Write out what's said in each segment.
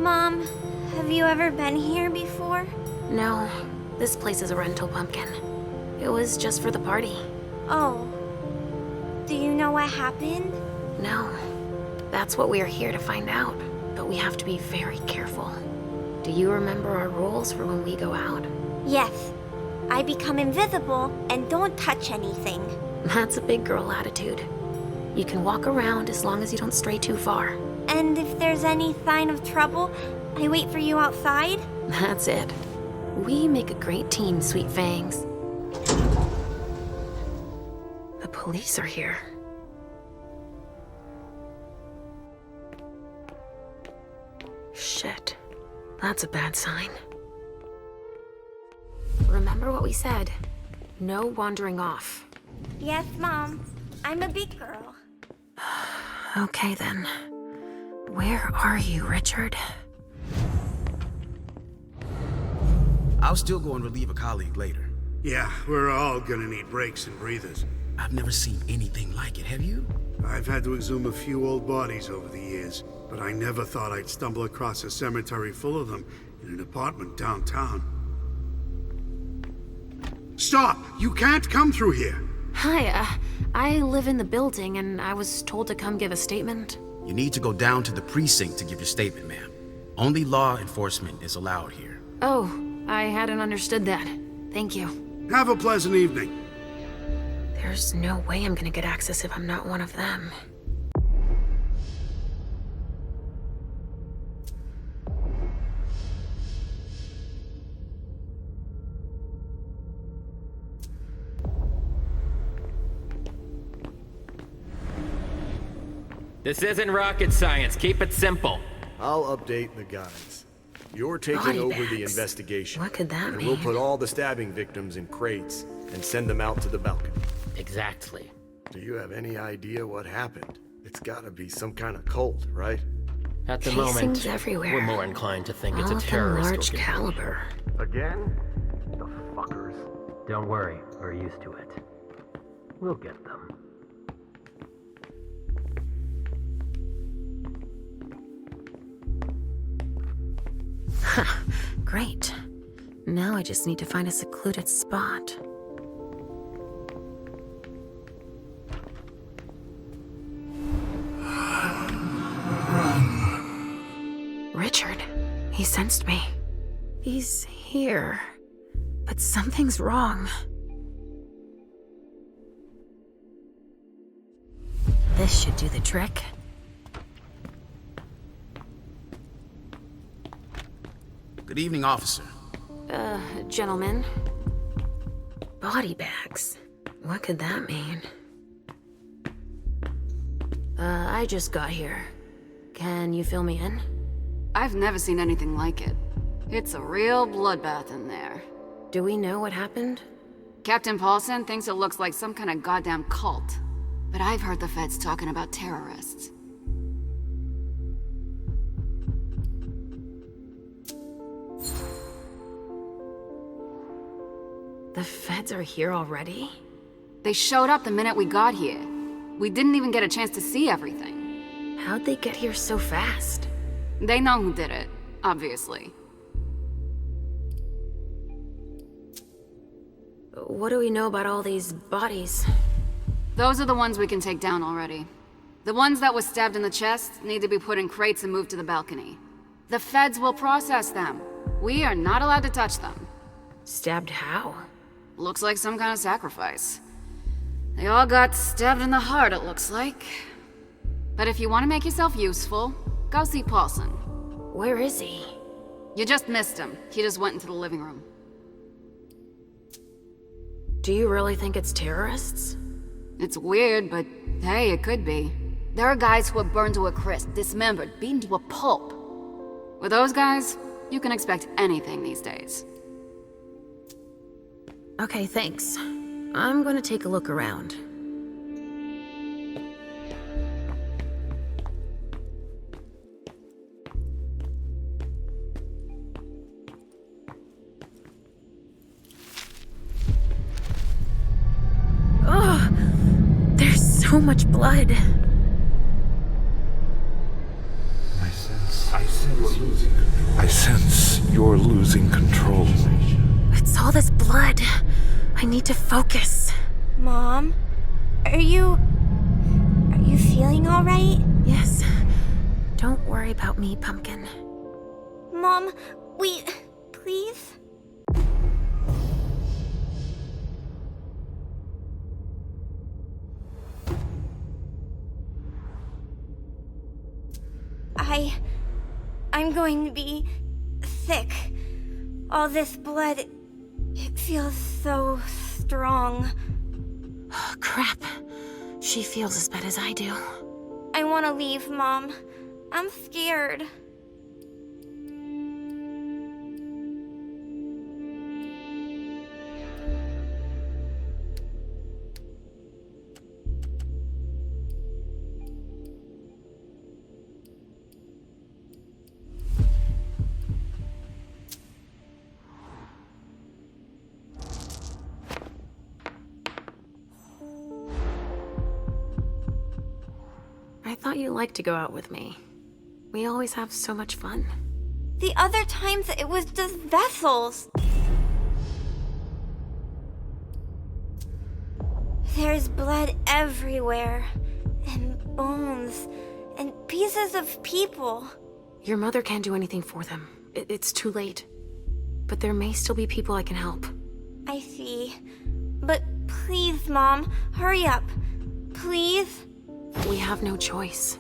Mom, have you ever been here before? No, this place is a rental pumpkin. It was just for the party. Oh. Do you know what happened? No, that's what we are here to find out. But we have to be very careful. Do you remember our rules for when we go out? Yes. I become invisible and don't touch anything. That's a big girl attitude. You can walk around as long as you don't stray too far. And if there's any sign of trouble, I wait for you outside? That's it. We make a great team, Sweet Fangs. The police are here. Shit. That's a bad sign. Remember what we said. No wandering off. Yes, Mom. I'm a big girl. Okay then. Where are you, Richard? I'll still go and relieve a colleague later. Yeah, we're all gonna need breaks and breathers. I've never seen anything like it, have you? I've had to exhume a few old bodies over the years, but I never thought I'd stumble across a cemetery full of them in an apartment downtown. Stop! You can't come through here! Hi, I live in the building and I was told to come give a statement. You need to go down to the precinct to give your statement, ma'am. Only law enforcement is allowed here. Oh, I hadn't understood that. Thank you. Have a pleasant evening. There's no way I'm gonna get access if I'm not one of them. This isn't rocket science. Keep it simple. I'll update the guys. You're taking Body over the bags. investigation. What could that and mean? we'll put all the stabbing victims in crates and send them out to the balcony. Exactly. Do you have any idea what happened? It's gotta be some kind of cult, right? At the Casings moment, everywhere. we're more inclined to think it's All a of them terrorist large organization. caliber. Again? The fuckers. Don't worry, we're used to it. We'll get them. Great. Now I just need to find a secluded spot. Richard, he sensed me. He's here. But something's wrong. This should do the trick. Good evening, officer. Gentlemen. Body bags. What could that mean? I just got here. Can you fill me in? I've never seen anything like it. It's a real bloodbath in there. Do we know what happened? Captain Paulson thinks it looks like some kind of goddamn cult. But I've heard the feds talking about terrorists. The feds are here already? They showed up the minute we got here. We didn't even get a chance to see everything. How'd they get here so fast? They know who did it, obviously. What do we know about all these bodies? Those are the ones we can take down already. The ones that were stabbed in the chest need to be put in crates and moved to the balcony. The feds will process them. We are not allowed to touch them. Stabbed how? Looks like some kind of sacrifice. They all got stabbed in the heart, it looks like. But if you want to make yourself useful, go see Paulson. Where is he? You just missed him. He just went into the living room. Do you really think it's terrorists? It's weird, but hey, it could be. There are guys who are burned to a crisp, dismembered, beaten to a pulp. With those guys, you can expect anything these days. Okay, thanks. I'm gonna take a look around. Ugh! There's so much blood. I sense I sense you're losing control. It's all this blood. I need to focus. Mom, are you feeling all right? Yes. Don't worry about me, Pumpkin. Mom, please? I'm going to be sick. All this blood, it feels so strong. Oh, crap. She feels as bad as I do. I want to leave, Mom. I'm scared. I thought you liked to go out with me. We always have so much fun. The other times it was just vessels. There's blood everywhere, and bones, and pieces of people. Your mother can't do anything for them. It's too late. But there may still be people I can help. I see. But please, Mom, hurry up. Please? We have no choice.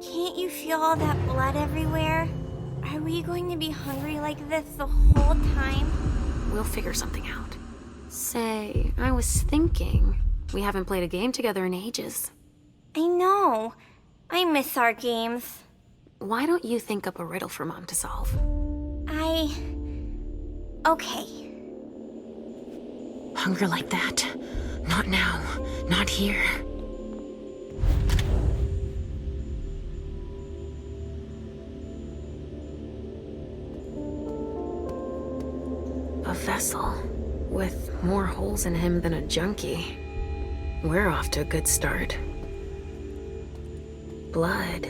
Can't you feel all that blood everywhere? Are we going to be hungry like this the whole time? We'll figure something out. Say, I was thinking, we haven't played a game together in ages. I know. I miss our games. Why don't you think up a riddle for Mom to solve? Okay. Hunger like that? Not now. Not here. A vessel with more holes in him than a junkie. We're off to a good start. Blood.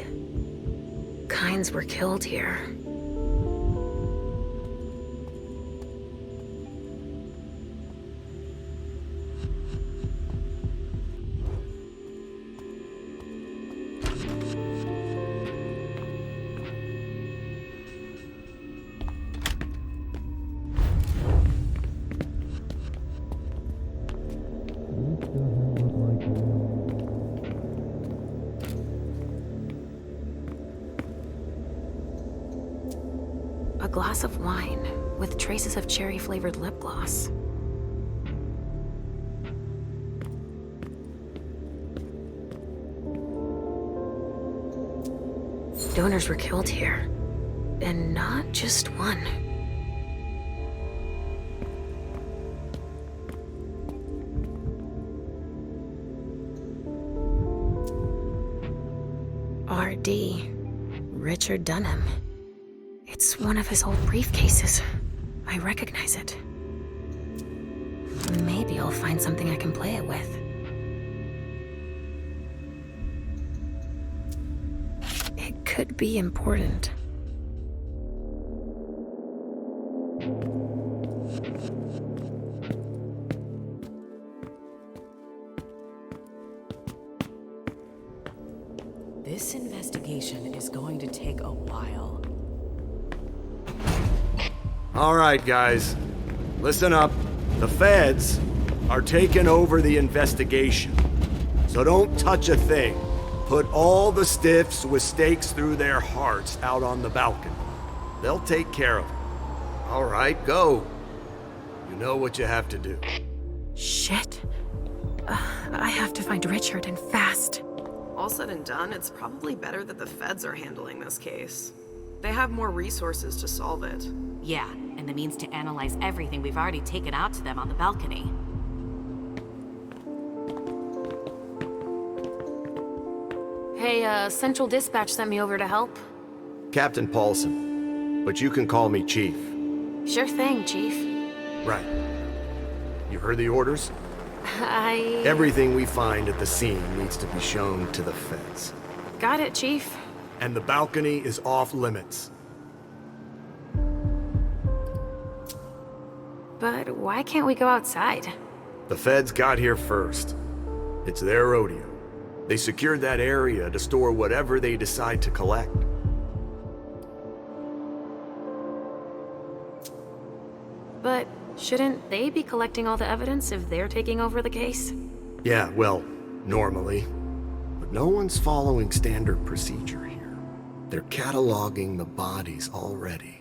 Kinds were killed here. A glass of wine with traces of cherry-flavored lip gloss. Donors were killed here, and not just one. R.D. Richard Dunham. It's one of his old briefcases. I recognize it. Maybe I'll find something I can play it with. It could be important. This investigation is going to take a while. All right, guys. Listen up. The feds are taking over the investigation. So don't touch a thing. Put all the stiffs with stakes through their hearts out on the balcony. They'll take care of it. All right, go. You know what you have to do. Shit. I have to find Richard, and fast. All said and done, it's probably better that the feds are handling this case. They have more resources to solve it. Yeah, and the means to analyze everything we've already taken out to them on the balcony. Hey, Central Dispatch sent me over to help. Captain Paulson, but you can call me Chief. Sure thing, Chief. Right. You heard the orders? Everything Everything we find at the scene needs to be shown to the feds. Got it, Chief. and the balcony is off limits. But why can't we go outside? The feds got here first. It's their rodeo. They secured that area to store whatever they decide to collect. But shouldn't they be collecting all the evidence if they're taking over the case? Yeah, well, normally. But no one's following standard procedure here. They're cataloging the bodies already.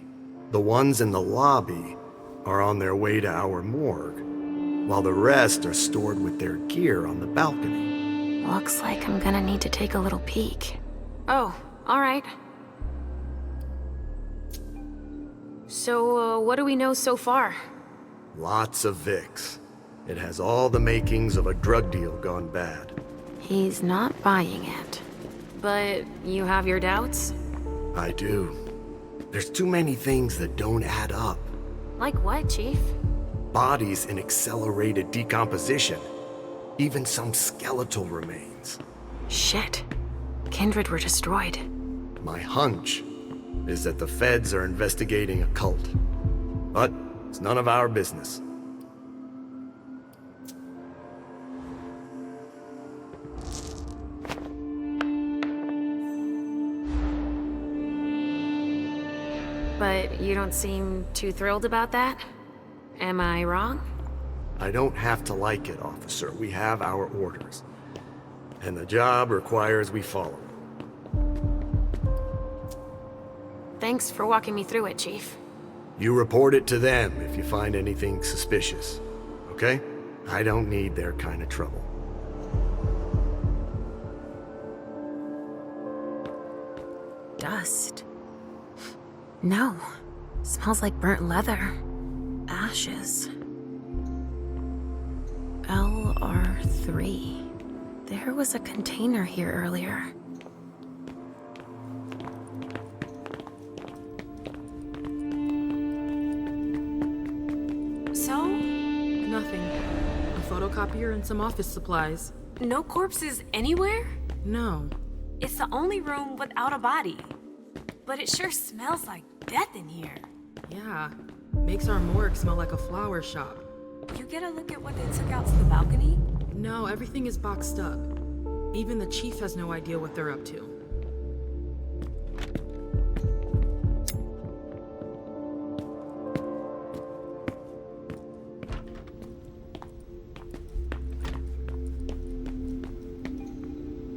The ones in the lobby are on their way to our morgue, while the rest are stored with their gear on the balcony. Looks like I'm gonna need to take a little peek. Oh, alright. So, what do we know so far? Lots of Vicks. It has all the makings of a drug deal gone bad. He's not buying it. But you have your doubts? I do. There's too many things that don't add up. Like what, Chief? Bodies in accelerated decomposition. Even some skeletal remains. Shit. Kindred were destroyed. My hunch is that the feds are investigating a cult. But it's none of our business. But you don't seem too thrilled about that? Am I wrong? I don't have to like it, officer. We have our orders. And the job requires we follow. Thanks for walking me through it, Chief. You report it to them if you find anything suspicious. Okay? I don't need their kind of trouble. Dust. No. Smells like burnt leather. Ashes. LR3. There was a container here earlier. So? Nothing. A photocopier and some office supplies. No corpses anywhere? No. It's the only room without a body. But it sure smells like death in here. Yeah. Makes our morgue smell like a flower shop. You get a look at what they took out to the balcony? No, everything is boxed up. Even the chief has no idea what they're up to.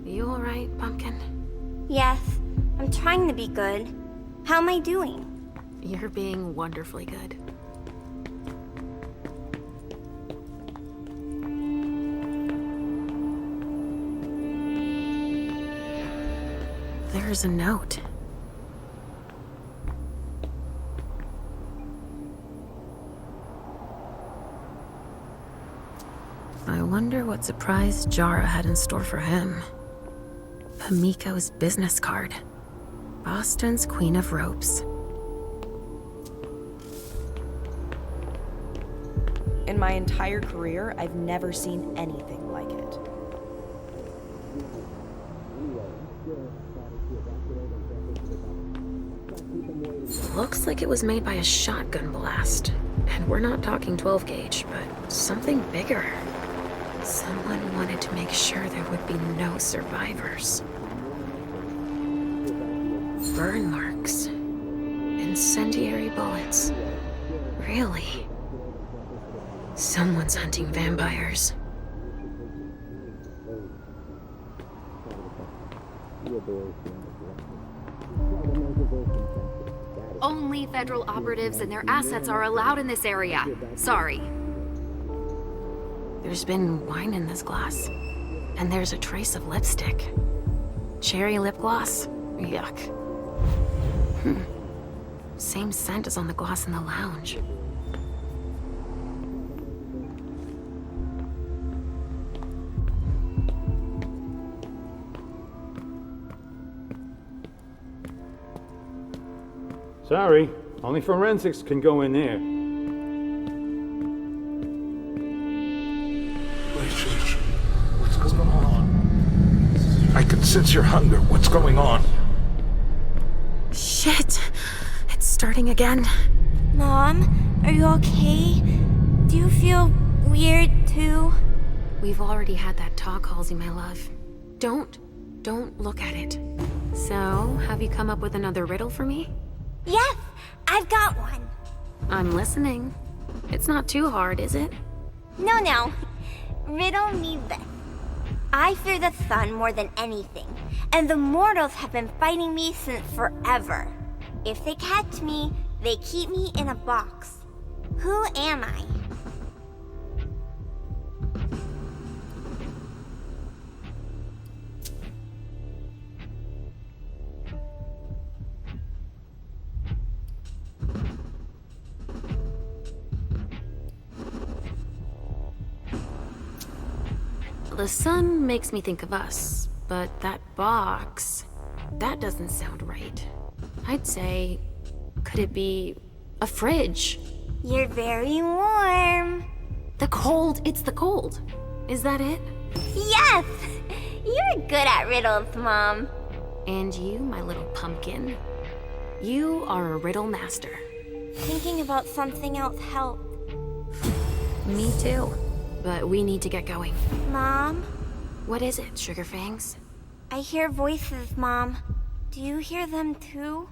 You alright, Pumpkin? Yes, I'm trying to be good. How am I doing? You're being wonderfully good. There's a note. I wonder what surprise Jara had in store for him. Pamiko's business card. Boston's Queen of Ropes. In my entire career, I've never seen anything like it. Looks like it was made by a shotgun blast. And we're not talking 12 gauge, but something bigger. Someone wanted to make sure there would be no survivors. Burn marks. Incendiary bullets. Really? Someone's hunting vampires. Only federal operatives and their assets are allowed in this area. Sorry. There's been wine in this glass. And there's a trace of lipstick. Cherry lip gloss? Yuck. Same scent as on the glass in the lounge. Sorry, only forensics can go in there. What's going on? I can sense your hunger. What's going on? Shit. It's starting again. Mom, are you okay? Do you feel weird too? We've already had that talk, Halsey, my love. Don't look at it. So, have you come up with another riddle for me? Yes, I've got one. I'm listening. It's not too hard, is it? No. Riddle me this. I fear the sun more than anything, and the mortals have been fighting me since forever. If they catch me, they keep me in a box. Who am I? The sun makes me think of us, but that box, that doesn't sound right. I'd say, could it be a fridge? You're very warm. The cold, it's the cold. Is that it? Yes! You're good at riddles, Mom. And you, my little pumpkin, you are a riddle master. Thinking about something else helped. Me too. But we need to get going. Mom? What is it, Sugar Fangs? I hear voices, Mom. Do you hear them too?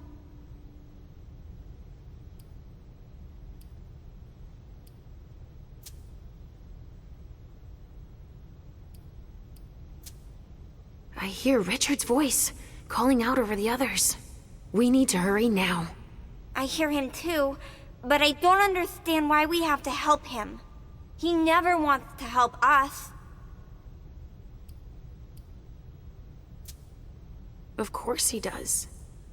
I hear Richard's voice, calling out over the others. We need to hurry now. I hear him too, but I don't understand why we have to help him. He never wants to help us. Of course he does.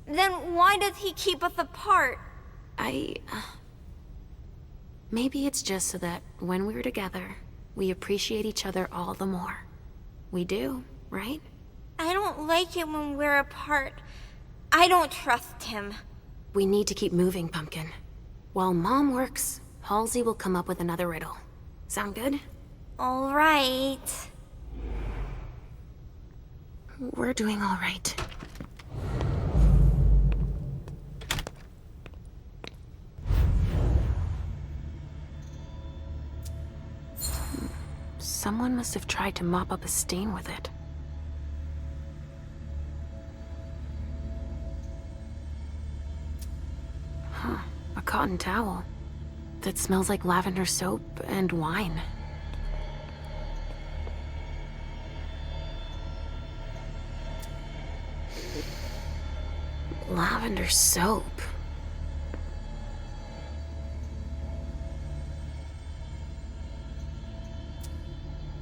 Then why does he keep us apart? Maybe it's just so that when we're together, we appreciate each other all the more. We do, right? I don't like it when we're apart. I don't trust him. We need to keep moving, Pumpkin. While Mom works, Halsey will come up with another riddle. Sound good? All right. We're doing all right. Someone must have tried to mop up a stain with it. Huh, a cotton towel. That smells like lavender soap and wine. Lavender soap.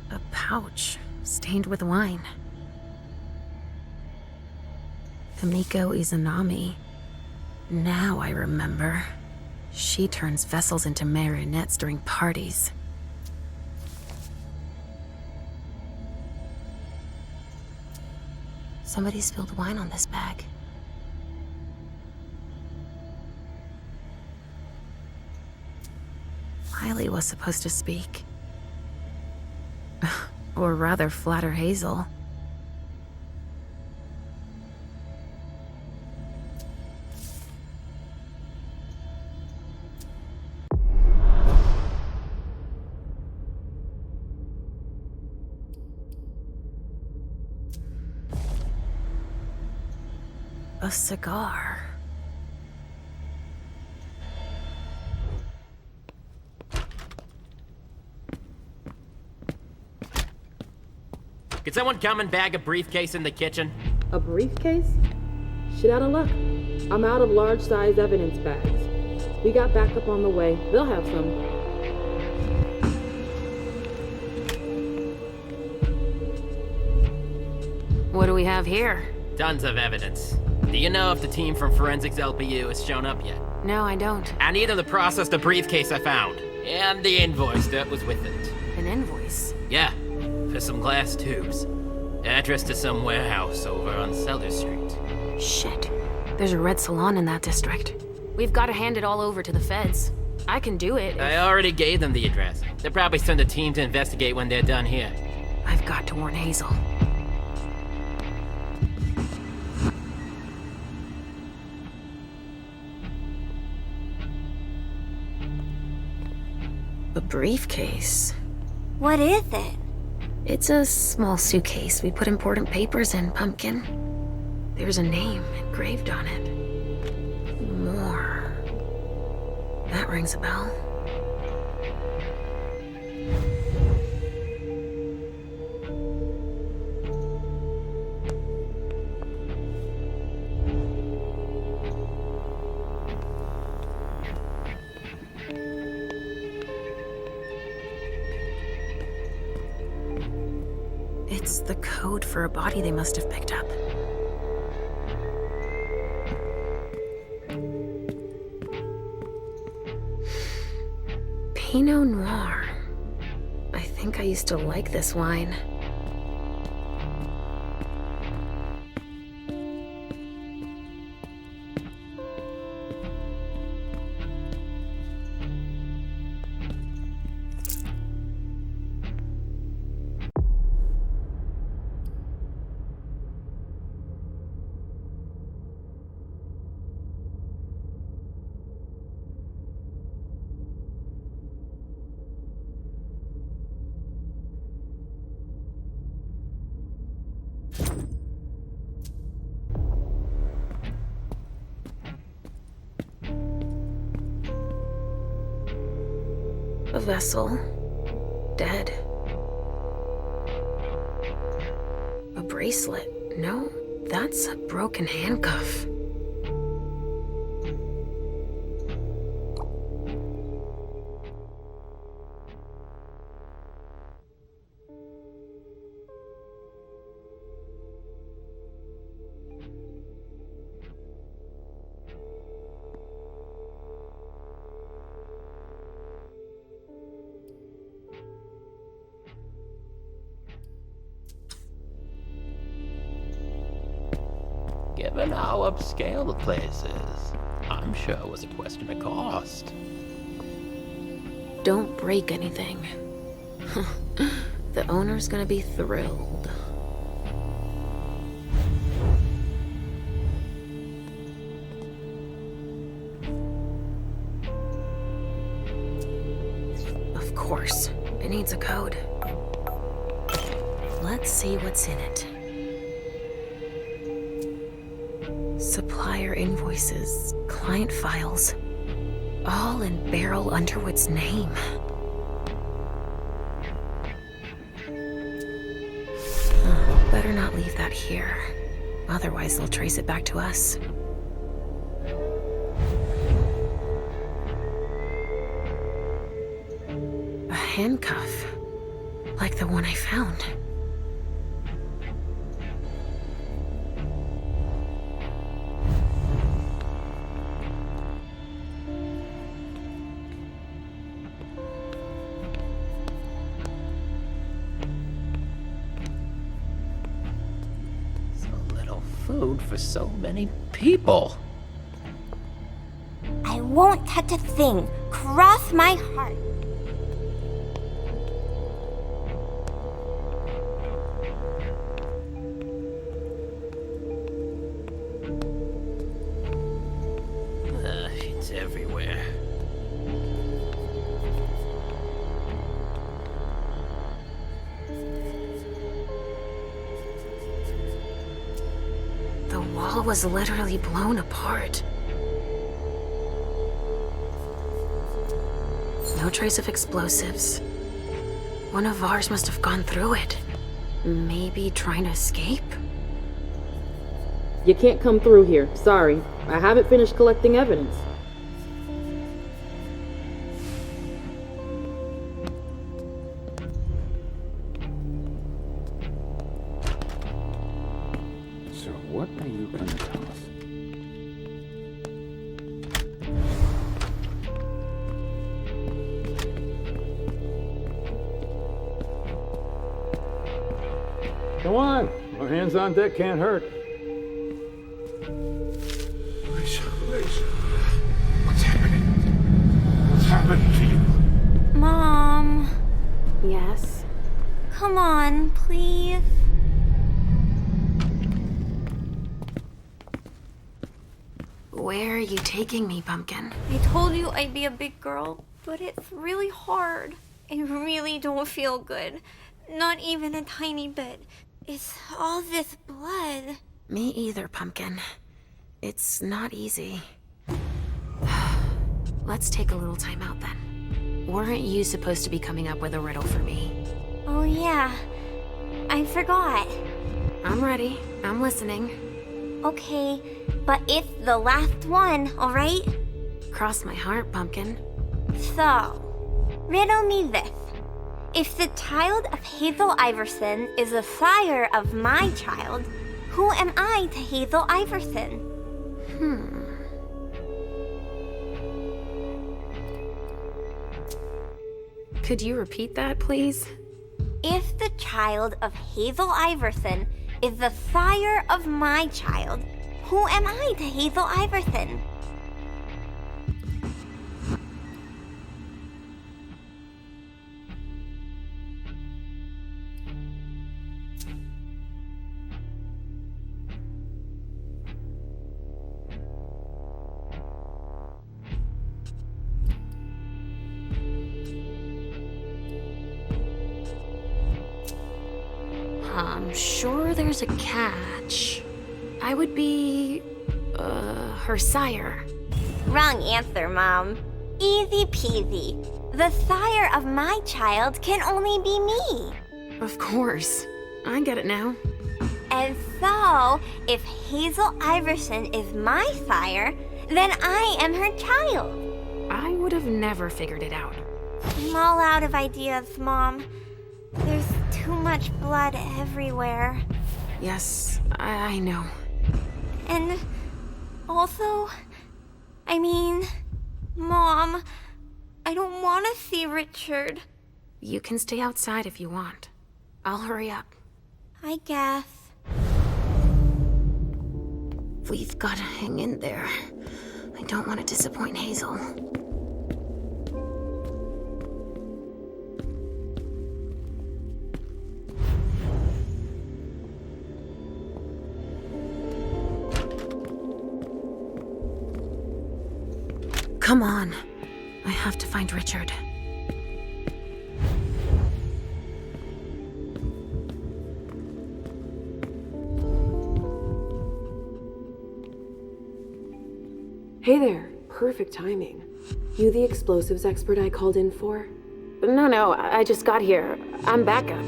A pouch stained with wine. Kamiko Izanami. Now I remember. She turns vessels into marionettes during parties. Somebody spilled wine on this bag. Miley was supposed to speak. Or rather, flatter Hazel. A cigar. Could someone come and bag a briefcase in the kitchen? A briefcase? Shit out of luck. I'm out of large-sized evidence bags. We got backup on the way. They'll have some. What do we have here? Tons of evidence. Do you know if the team from Forensics LPU has shown up yet? No, I don't. I need them to process the briefcase I found. And the invoice that was with it. An invoice? Yeah, for some glass tubes. Addressed to some warehouse over on Cellar Street. Shit. There's a red salon in that district. We've got to hand it all over to the feds. I can do it. I already gave them the address. They'll probably send a team to investigate when they're done here. I've got to warn Hazel. A briefcase. What is it? It's a small suitcase we put important papers in, Pumpkin. There's a name engraved on it. More. That rings a bell. It's the code for a body they must have picked up. Pinot Noir. I think I used to like this wine. A vessel. Dead. A bracelet. No, that's a broken handcuff. Given how upscale the place is, I'm sure it was a question of cost. Don't break anything. The owner's gonna be thrilled. Of course, it needs a code. Let's see what's in it. Supplier invoices, client files, all in Beryl Underwood's name. Better not leave that here. Otherwise, they'll trace it back to us. A handcuff, like the one I found. Food for so many people. I won't touch a thing. Cross my heart. It's everywhere. The wall was literally blown apart. No trace of explosives. One of ours must have gone through it. Maybe trying to escape? You can't come through here. Sorry. I haven't finished collecting evidence. So what are you gonna tell us? Come on. Our hands on deck can't hurt. What's happening? What's happened to you? Mom. Yes? Come on, please. Where are you taking me, Pumpkin? I told you I'd be a big girl. But it's really hard. I really don't feel good. Not even a tiny bit. It's all this blood. Me either, Pumpkin. It's not easy. Let's take a little time out then. Weren't you supposed to be coming up with a riddle for me? Oh yeah, I forgot. I'm ready. I'm listening. Okay, but it's the last one, alright? Cross my heart, Pumpkin. So, riddle me this. If the child of Hazel Iverson is the sire of my child, who am I to Hazel Iverson? Could you repeat that, please? If the child of Hazel Iverson is the sire of my child, who am I to Hazel Iverson? I'm sure there's a catch. I would be... her sire. Wrong answer, Mom. Easy peasy. The sire of my child can only be me. Of course. I get it now. And so, if Hazel Iverson is my sire, then I am her child. I would have never figured it out. I'm all out of ideas, Mom. There's too much blood everywhere. Yes, I know. And also, Mom, I don't want to see Richard. You can stay outside if you want. I'll hurry up. I guess. We've got to hang in there. I don't want to disappoint Hazel. Come on. I have to find Richard. Hey there. Perfect timing. You the explosives expert I called in for? No, I just got here. I'm backup.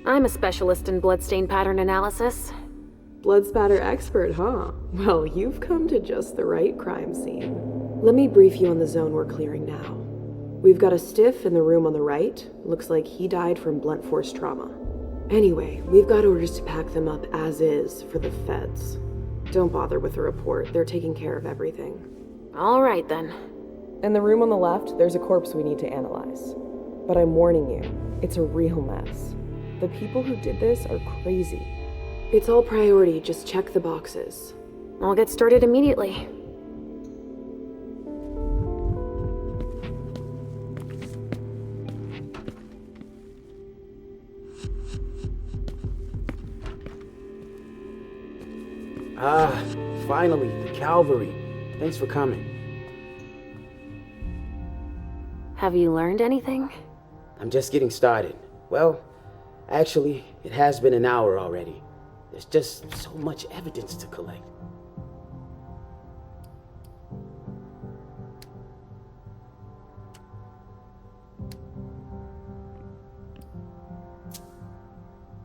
I'm a specialist in bloodstain pattern analysis. Blood spatter expert, huh? Well, you've come to just the right crime scene. Let me brief you on the zone we're clearing now. We've got a stiff in the room on the right. Looks like he died from blunt force trauma. Anyway, we've got orders to pack them up as is for the feds. Don't bother with the report. They're taking care of everything. All right, then. In the room on the left, there's a corpse we need to analyze. But I'm warning you, it's a real mess. The people who did this are crazy. It's all priority, just check the boxes. I'll get started immediately. Ah, finally, the cavalry. Thanks for coming. Have you learned anything? I'm just getting started. Well, actually, it has been an hour already. There's just so much evidence to collect.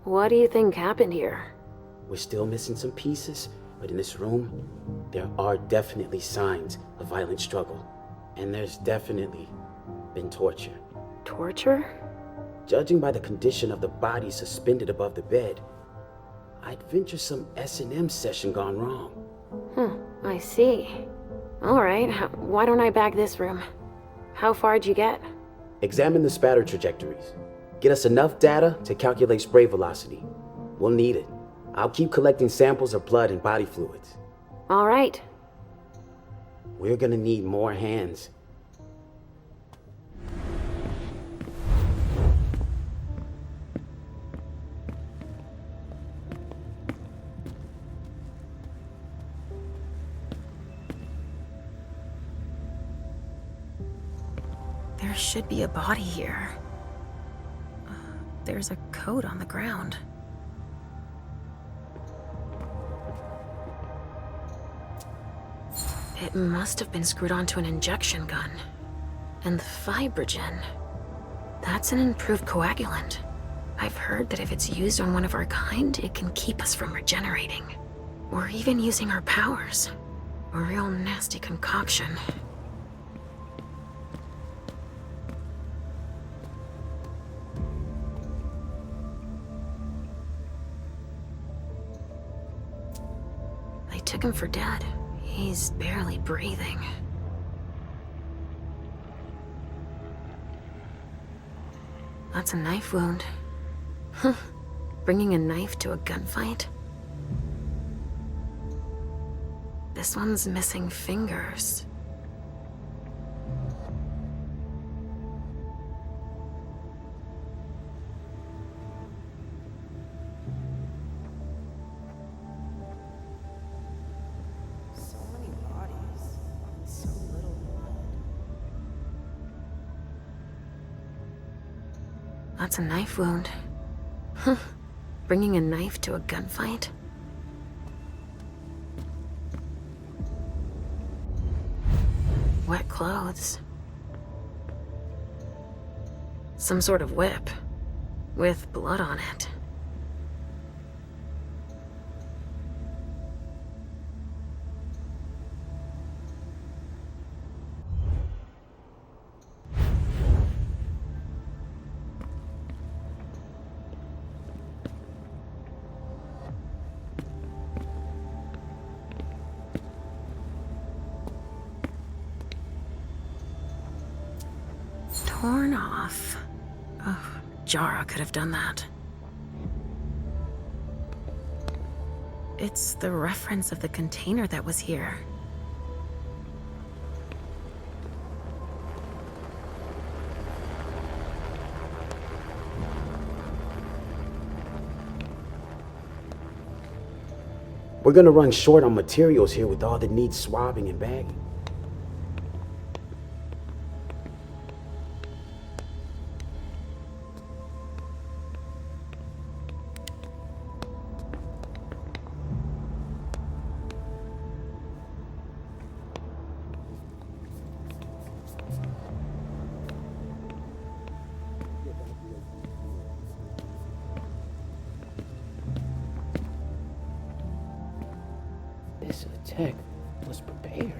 What do you think happened here? We're still missing some pieces, but in this room, there are definitely signs of violent struggle. And there's definitely been torture. Torture? Judging by the condition of the body suspended above the bed, I'd venture some S&M session gone wrong. I see. All right, why don't I bag this room? How far'd you get? Examine the spatter trajectories. Get us enough data to calculate spray velocity. We'll need it. I'll keep collecting samples of blood and body fluids. All right. We're gonna need more hands. should be a body here. There's a coat on the ground. It must have been screwed onto an injection gun. And the fibrogen. That's an improved coagulant. I've heard that if it's used on one of our kind, it can keep us from regenerating. Or even using our powers. A real nasty concoction. They took him for dead. He's barely breathing. That's a knife wound. Huh. Bringing a knife to a gunfight? This one's missing fingers. So many bodies, so little blood. That's a knife wound. Huh. Bringing a knife to a gunfight? Wet clothes. Some sort of whip. With blood on it. Torn off. Oh, Jara could have done that. It's the reference of the container that was here. We're gonna run short on materials here with all the neat swabbing and bagging. This attack was prepared.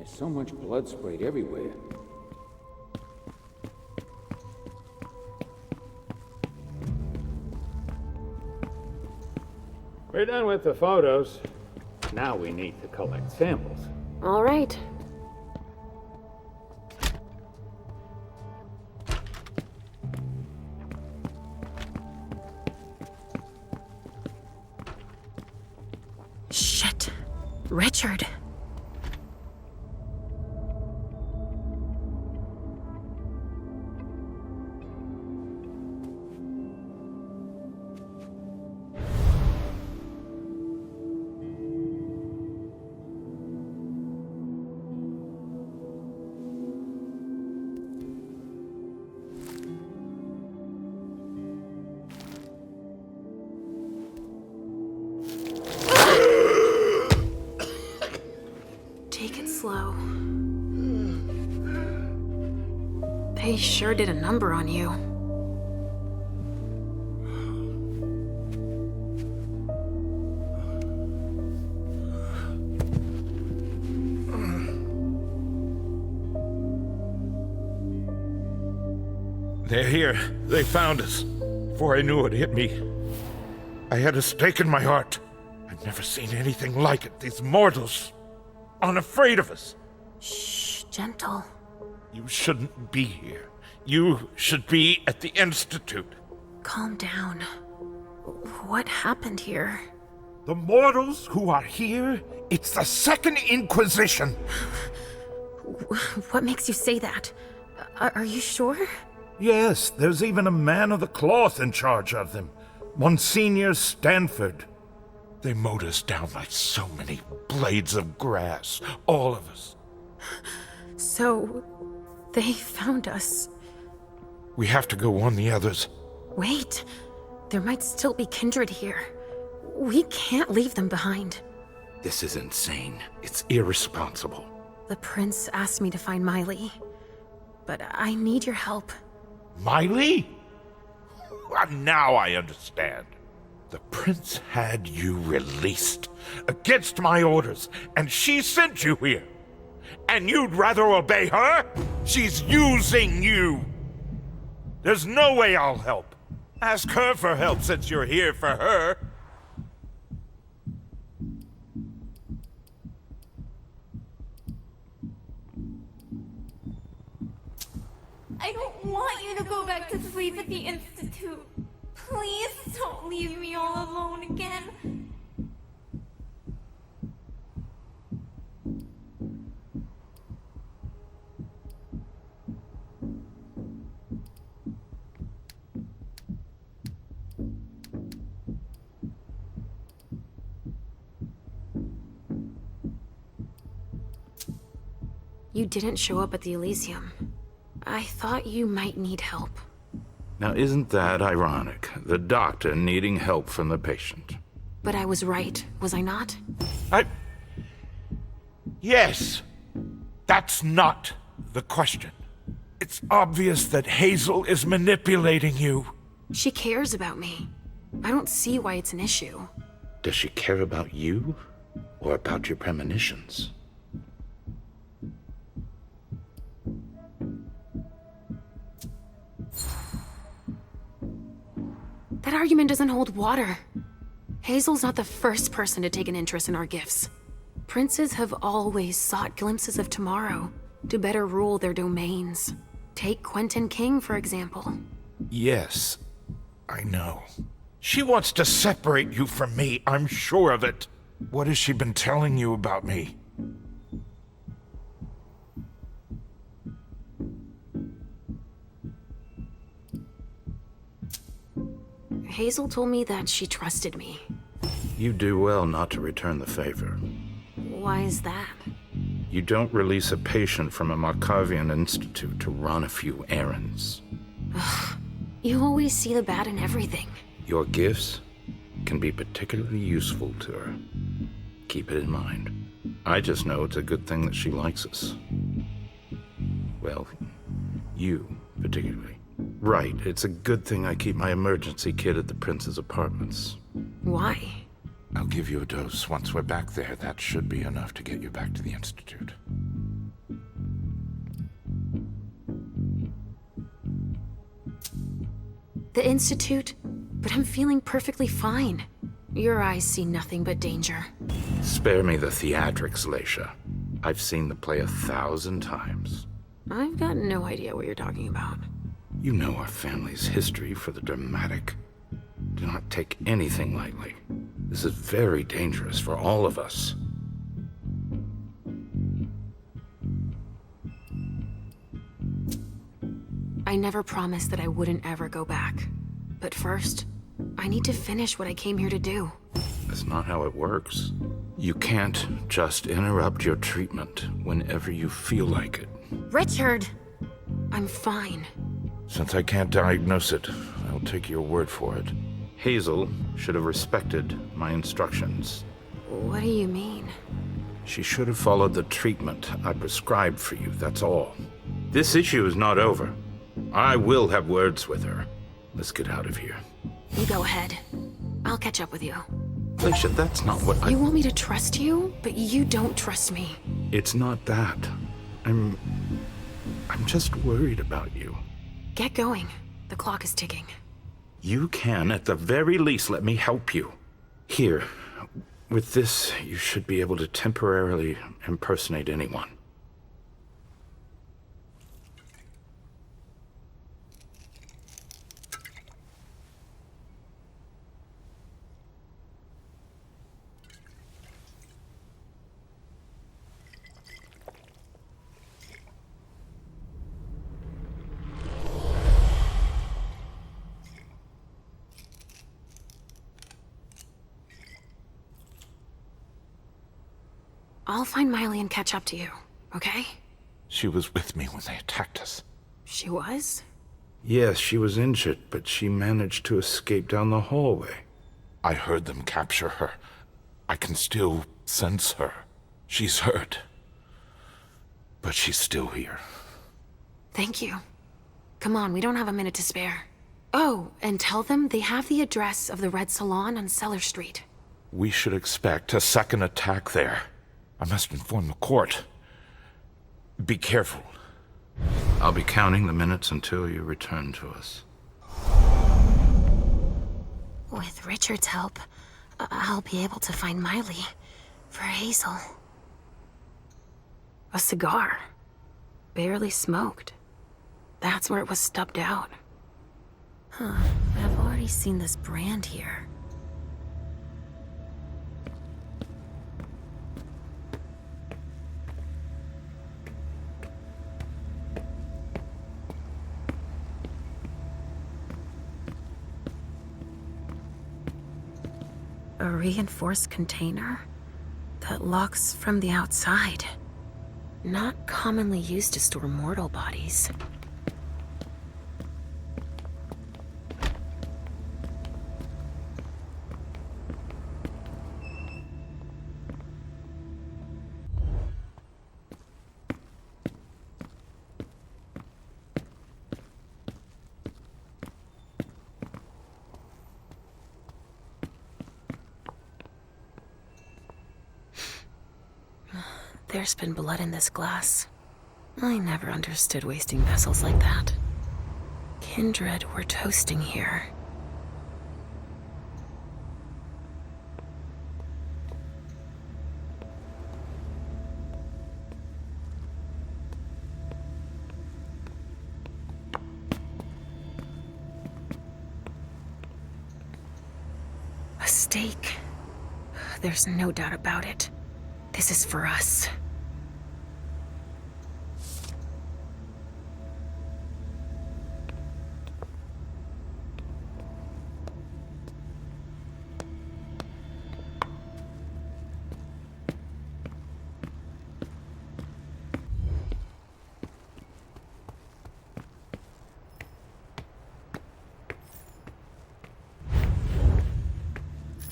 So much blood sprayed everywhere. We're done with the photos. Now we need to collect samples. All right. Shit. Richard. They sure did a number on you. They're here. They found us. Before I knew it hit me. I had a stake in my heart. I've never seen anything like it. These mortals. Unafraid of us. Shh, gentle. You shouldn't be here. You should be at the Institute. Calm down. What happened here? The mortals who are here, it's the Second Inquisition. What makes you say that? Are you sure? Yes, there's even a man of the cloth in charge of them. Monsignor Stanford. They mowed us down like so many blades of grass, all of us. So, they found us. We have to go warn the others. Wait, there might still be kindred here. We can't leave them behind. This is insane. It's irresponsible. The prince asked me to find Miley, but I need your help. Miley? Now I understand. The prince had you released against my orders, and she sent you here. And you'd rather obey her? She's using you. There's no way I'll help. Ask her for help since you're here for her. I don't want you to go back to sleep at the Institute. Please don't leave me all alone again. You didn't show up at the Elysium. I thought you might need help. Now, isn't that ironic? The doctor needing help from the patient. But I was right, was I not? Yes. That's not the question. It's obvious that Hazel is manipulating you. She cares about me. I don't see why it's an issue. Does she care about you? Or about your premonitions? That argument doesn't hold water. Hazel's not the first person to take an interest in our gifts. Princes have always sought glimpses of tomorrow to better rule their domains. Take Quentin King, for example. Yes, I know. She wants to separate you from me, I'm sure of it. What has she been telling you about me? Hazel told me that she trusted me. You do well not to return the favor. Why is that? You don't release a patient from a Markavian institute to run a few errands. Ugh, you always see the bad in everything. Your gifts can be particularly useful to her. Keep it in mind. I just know it's a good thing that she likes us. Well, you particularly. Right, it's a good thing I keep my emergency kit at the prince's apartments. Why? I'll give you a dose once we're back there. That should be enough to get you back to the Institute. The Institute? But I'm feeling perfectly fine. Your eyes see nothing but danger. Spare me the theatrics, Leisha. I've seen the play 1,000 times. I've got no idea what you're talking about. You know our family's history for the dramatic. Do not take anything lightly. This is very dangerous for all of us. I never promised that I wouldn't ever go back. But first, I need to finish what I came here to do. That's not how it works. You can't just interrupt your treatment whenever you feel like it. Richard! I'm fine. Since I can't diagnose it, I'll take your word for it. Hazel should have respected my instructions. What do you mean? She should have followed the treatment I prescribed for you, that's all. This issue is not over. I will have words with her. Let's get out of here. You go ahead. I'll catch up with you. Leisha, that's not what You want me to trust you, but you don't trust me. It's not that. I'm just worried about you. Get going. The clock is ticking. You can, at the very least, let me help you. Here, with this, you should be able to temporarily impersonate anyone. I'll find Miley and catch up to you, okay? She was with me when they attacked us. She was? Yes, she was injured, but she managed to escape down the hallway. I heard them capture her. I can still sense her. She's hurt. But she's still here. Thank you. Come on, we don't have a minute to spare. Oh, and tell them they have the address of the Red Salon on Cellar Street. We should expect a second attack there. I must inform the court. Be careful. I'll be counting the minutes until you return to us. With Richard's help, I'll be able to find Miley for Hazel. A cigar. Barely smoked. That's where it was stubbed out. Huh, I've already seen this brand here. A reinforced container that locks from the outside. Not commonly used to store mortal bodies. There's been blood in this glass. I never understood wasting vessels like that. Kindred were toasting here. A stake. There's no doubt about it. This is for us.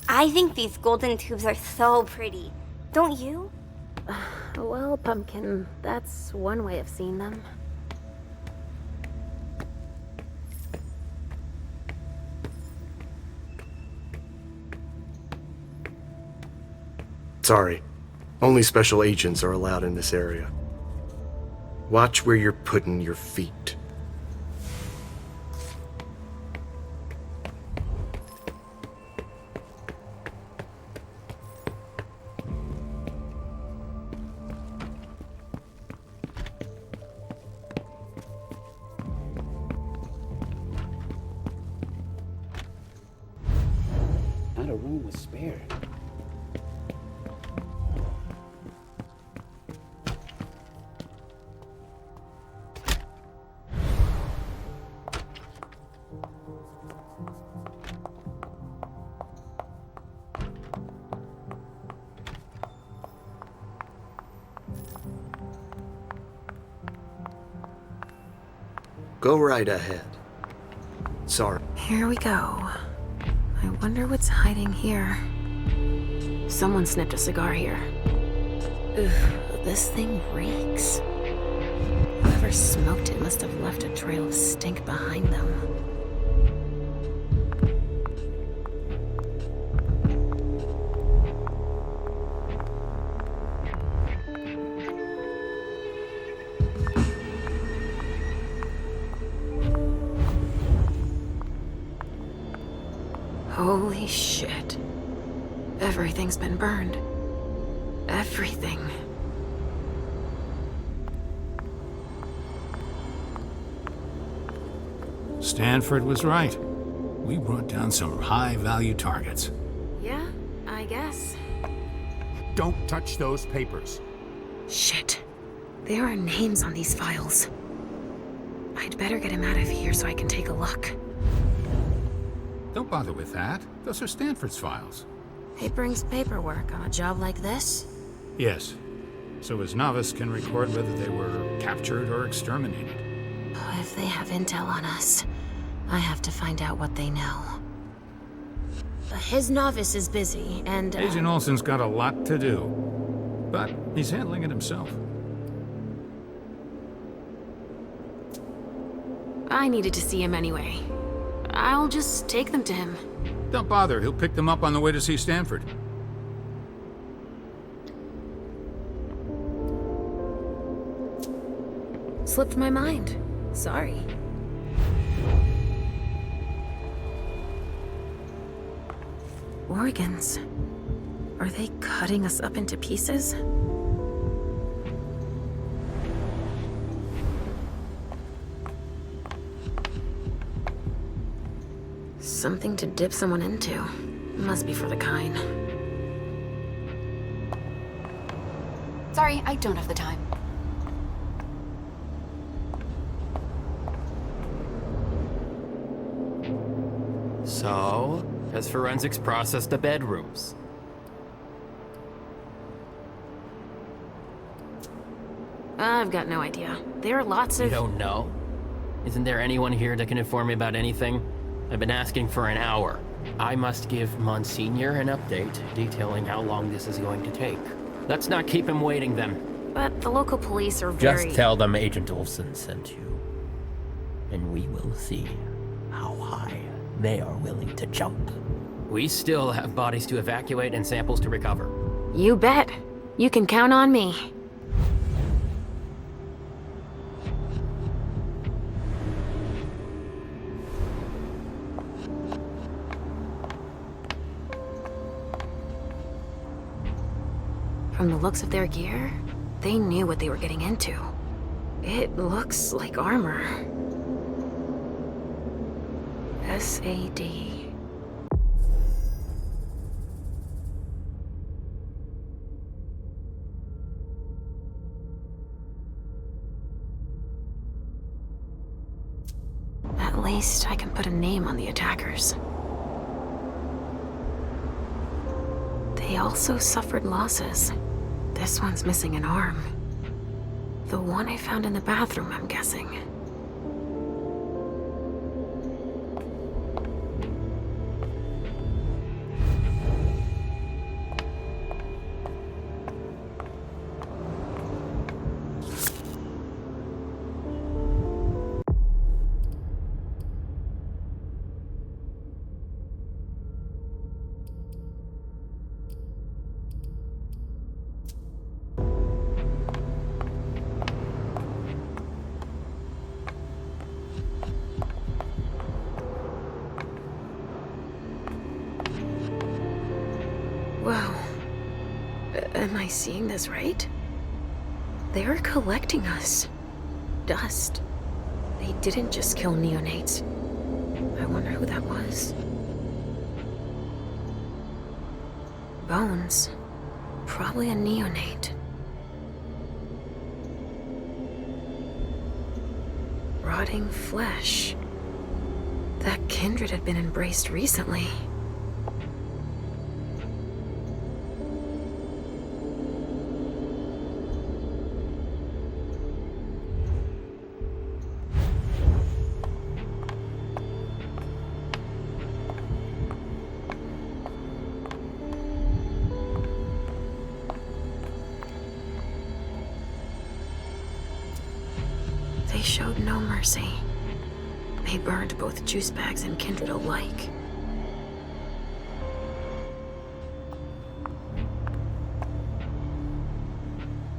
I think these golden tubes are so pretty. Don't you? Well, Pumpkin, that's one way of seeing them. Sorry. Only special agents are allowed in this area. Watch where you're putting your feet. Not a room was spared. Go right ahead. Sorry. Here we go. I wonder what's hiding here. Someone snipped a cigar here. Ugh, this thing reeks. Whoever smoked it must have left a trail of stink behind them. Holy shit. Everything's been burned. Everything. Stanford was right. We brought down some high-value targets. Yeah, I guess. Don't touch those papers. Shit. There are names on these files. I'd better get him out of here so I can take a look. Don't bother with that. Those are Stanford's files. It brings paperwork on a job like this? Yes, so his novice can record whether they were captured or exterminated. If they have intel on us, I have to find out what they know. His novice is busy, and... Agent Olsen's got a lot to do, but he's handling it himself. I needed to see him anyway. I'll just take them to him. Don't bother, he'll pick them up on the way to see Stanford. Slipped my mind. Sorry. Organs. Are they cutting us up into pieces? Something to dip someone into. Must be for the kind. Sorry, I don't have the time. So, has forensics processed the bedrooms? I've got no idea. There are lots of... You don't know? Isn't there anyone here that can inform me about anything? I've been asking for an hour. I must give Monsignor an update detailing how long this is going to take. Let's not keep him waiting then. But the local police are very... Just tell them Agent Olsen sent you. And we will see how high they are willing to jump. We still have bodies to evacuate and samples to recover. You bet. You can count on me. From the looks of their gear, they knew what they were getting into. It looks like armor. SAD. At least I can put a name on the attackers. They also suffered losses. This one's missing an arm. The one I found in the bathroom, I'm guessing. Wow. Am I seeing this right? They're collecting us. Dust. They didn't just kill neonates. I wonder who that was. Bones. Probably a neonate. Rotting flesh. That kindred had been embraced recently. They showed no mercy. They burned both juice bags and kindred alike.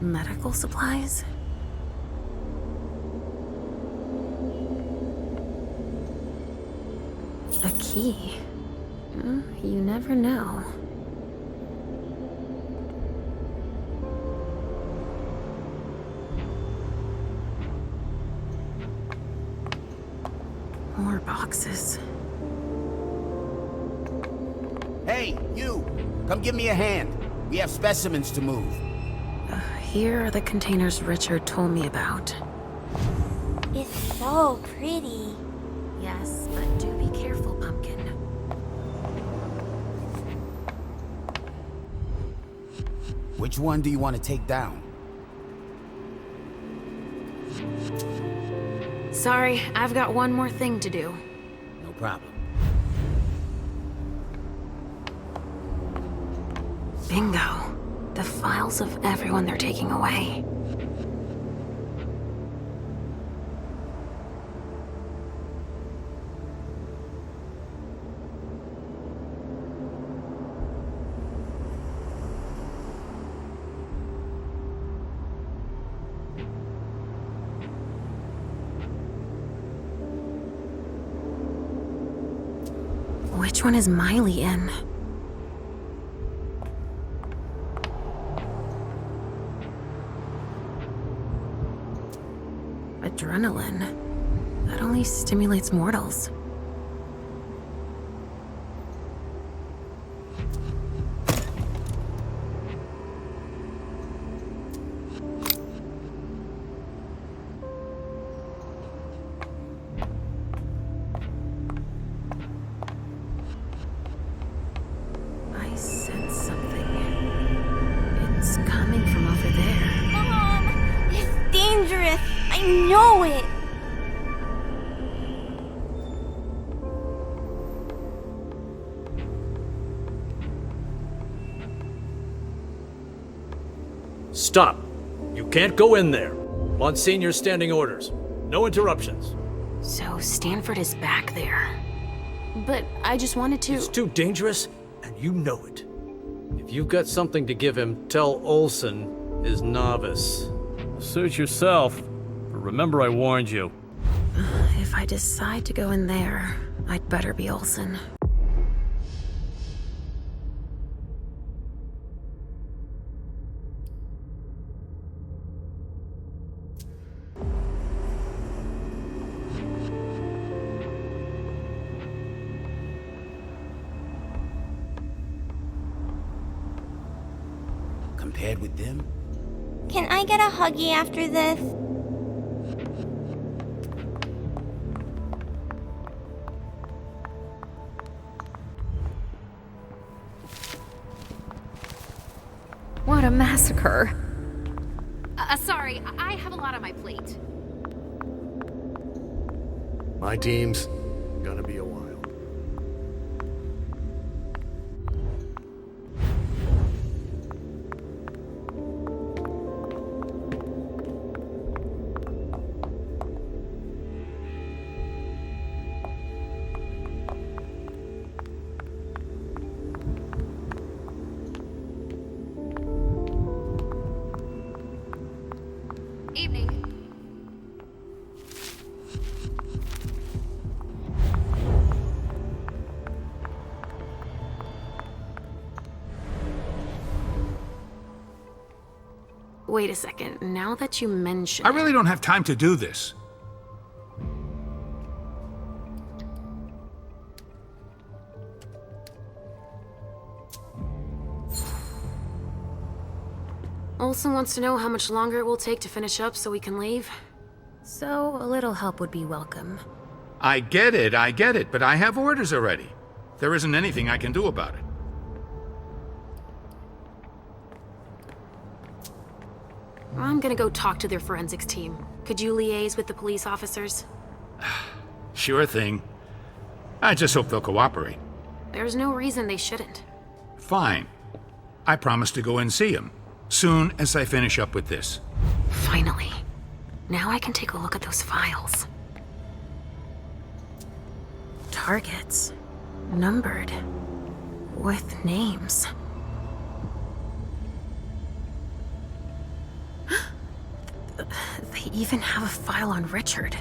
Medical supplies? A key? You never know. More boxes. Hey, you! Come give me a hand. We have specimens to move. Here are the containers Richard told me about. It's so pretty. Yes, but do be careful, Pumpkin. Which one do you want to take down? Sorry, I've got one more thing to do. No problem. Bingo. The files of everyone they're taking away. Which one is Miley in? Adrenaline. That only stimulates mortals. I sense something. It's coming from over there. Mom! It's dangerous! I know it! Stop! You can't go in there. Monsignor's standing orders. No interruptions. So Stanford is back there. But I just wanted to... It's too dangerous, and you know it. If you've got something to give him, tell Olsen is novice. Suit yourself. But remember I warned you. If I decide to go in there, I'd better be Olsen. Compared with them? Can I get a huggy after this? What a massacre. Sorry, I have a lot on my plate. My team's gonna be a while. Evening. Wait a second, now that you mention I really don't have time to do this. Olsen wants to know how much longer it will take to finish up so we can leave. So, a little help would be welcome. I get it, but I have orders already. There isn't anything I can do about it. I'm gonna go talk to their forensics team. Could you liaise with the police officers? Sure thing. I just hope they'll cooperate. There's no reason they shouldn't. Fine. I promise to go and see him, soon as I finish up with this. Finally. Now I can take a look at those files. Targets. Numbered. With names. They even have a file on Richard.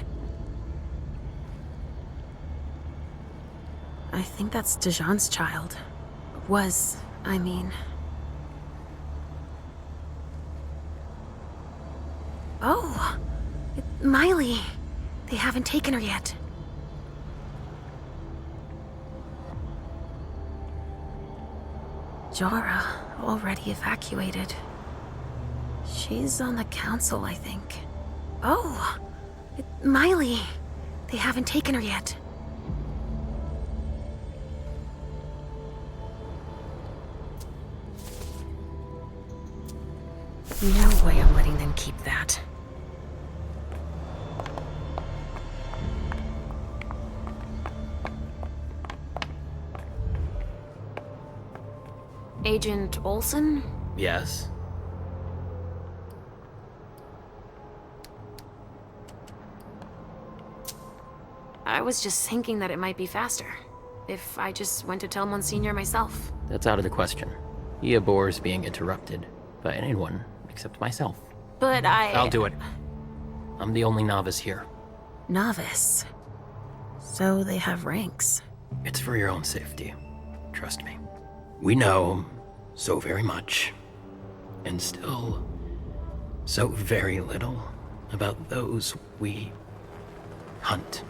I think that's Dijon's child. Was, I mean. Oh! Miley! They haven't taken her yet. Jorah, already evacuated. She's on the council, I think. Oh! Miley! They haven't taken her yet. No way I'm letting them keep that. Agent Olson? Yes? I was just thinking that it might be faster if I just went to tell Monsignor myself. That's out of the question. He abhors being interrupted by anyone except myself. But I'll do it. I'm the only novice here. Novice? So they have ranks. It's for your own safety. Trust me. We know so very much, and still so very little about those we hunt.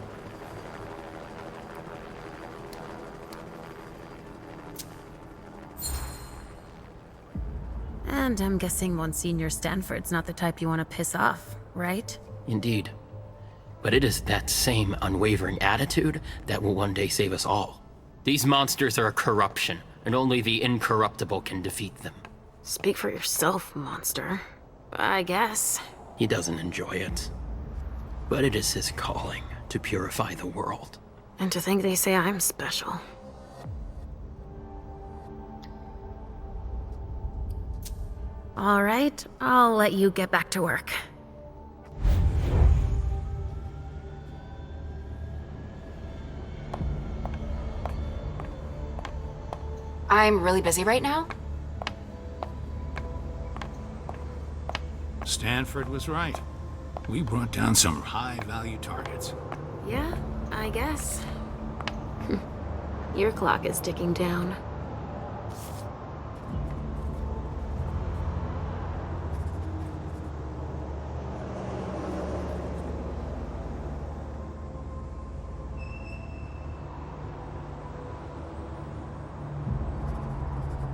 And I'm guessing Monsignor Stanford's not the type you want to piss off, right? Indeed. But it is that same unwavering attitude that will one day save us all. These monsters are a corruption, and only the incorruptible can defeat them. Speak for yourself, monster. I guess. He doesn't enjoy it. But it is his calling to purify the world. And to think they say I'm special. All right, I'll let you get back to work. I'm really busy right now. Stanford was right. We brought down some high-value targets. Yeah, I guess. Your clock is ticking down.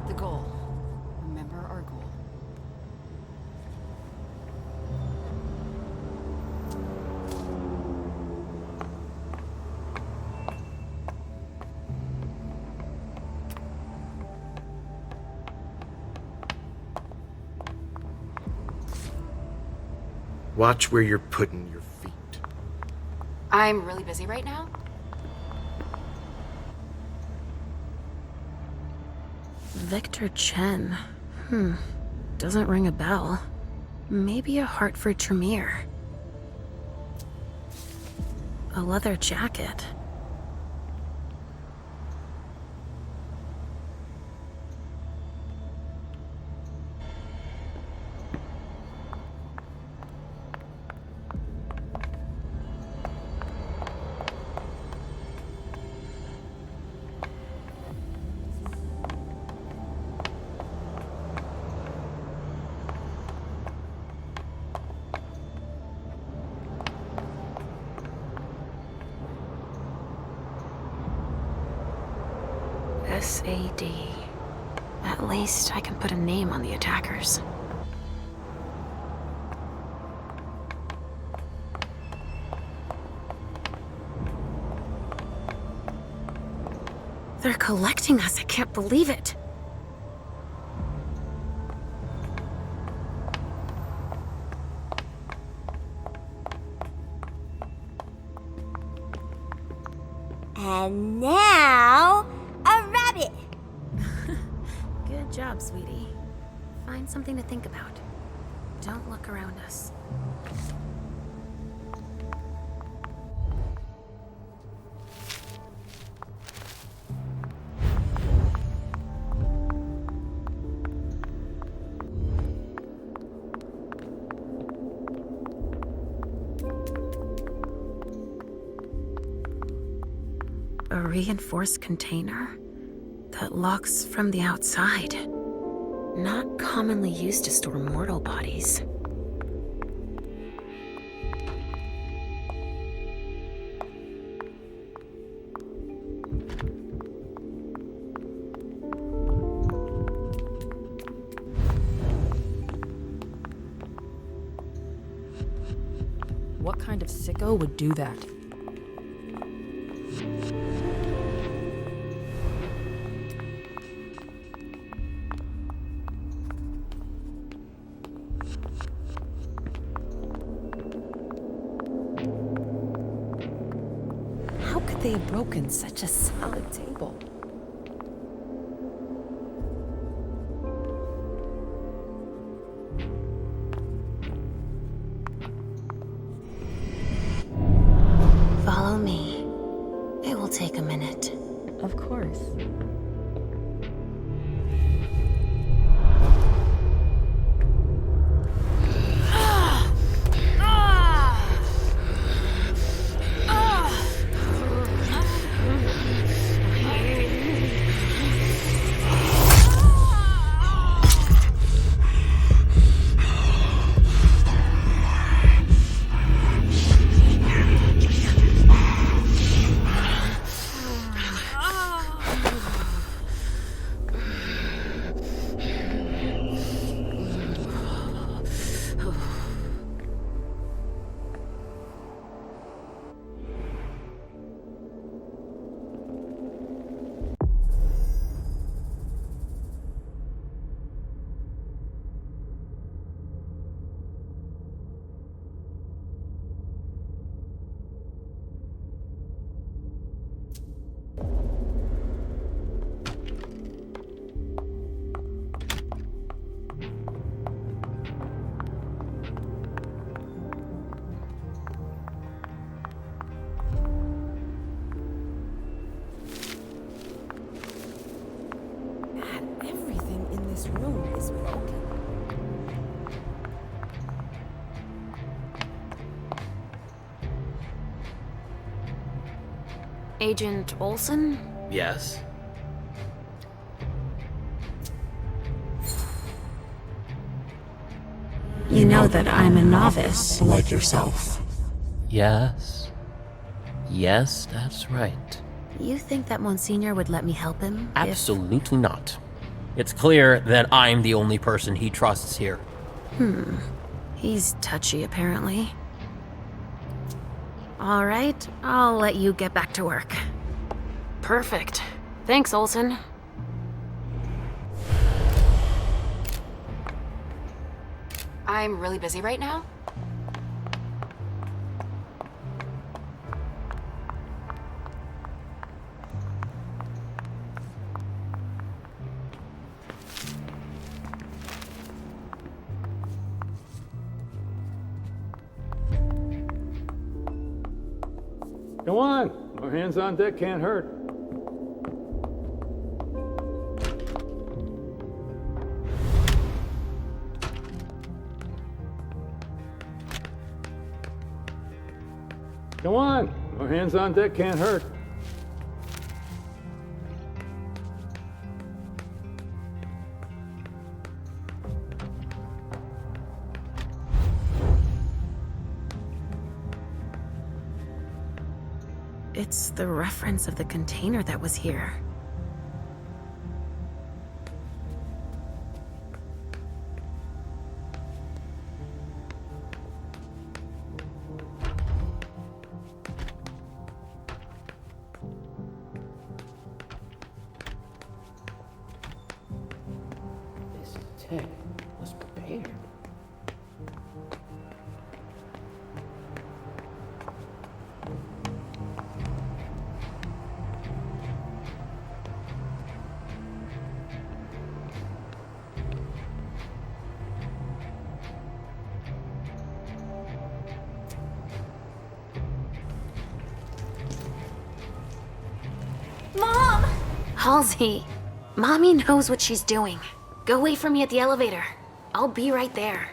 The goal. Remember our goal. Watch where you're putting your feet. I'm really busy right now. Victor Chen. Doesn't ring a bell. Maybe a Hartford Tremere. A leather jacket. SAD. At least I can put a name on the attackers. They're collecting us. I can't believe it. And now, a rabbit. Good job, sweetie. Find something to think about. Don't look around us. A reinforced container that locks from the outside. Not commonly used to store mortal bodies. What kind of sicko would do that? How could they have broken such a solid table? take a minute? Of course. Everything in this room is broken. Agent Olson? Yes. You know that I'm a novice, like yourself. Yes. Yes, that's right. You think that Monsignor would let me help him? Absolutely not. It's clear that I'm the only person he trusts here. He's touchy, apparently. All right, I'll let you get back to work. Perfect. Thanks, Olson. I'm really busy right now. Come on. No hands on deck can't hurt. Come on. No hands on deck can't hurt. It's the reference of the container that was here. This tech was prepared. Mom! Halsey, Mommy knows what she's doing. Go wait for me at the elevator. I'll be right there.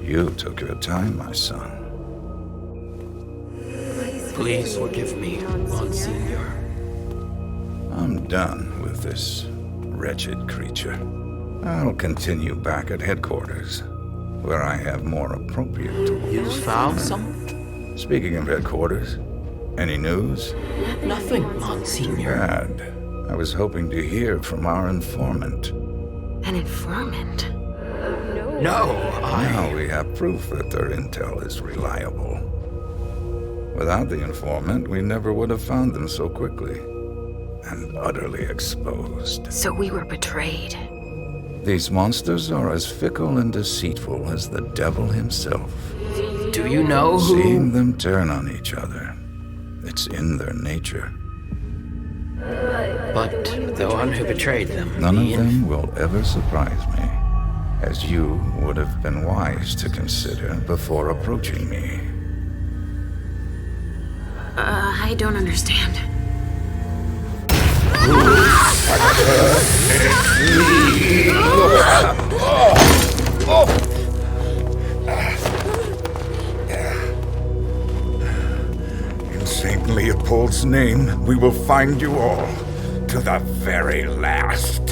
You took your time, my son. Please forgive me, Monsignor. I'm done with this wretched creature. I'll continue back at headquarters, where I have more appropriate tools. You found some? Speaking of headquarters, any news? Nothing, Monsignor. Bad. I was hoping to hear from our informant. An informant? Now we have proof that their intel is reliable. Without the informant, we never would have found them so quickly. And utterly exposed. So we were betrayed. These monsters are as fickle and deceitful as the devil himself. Do you know who... Seeing them turn on each other, it's in their nature. But the one who betrayed them... None of them will ever surprise me, as you would have been wise to consider before approaching me. I don't understand. In St. Leopold's name, we will find you all, to the very last.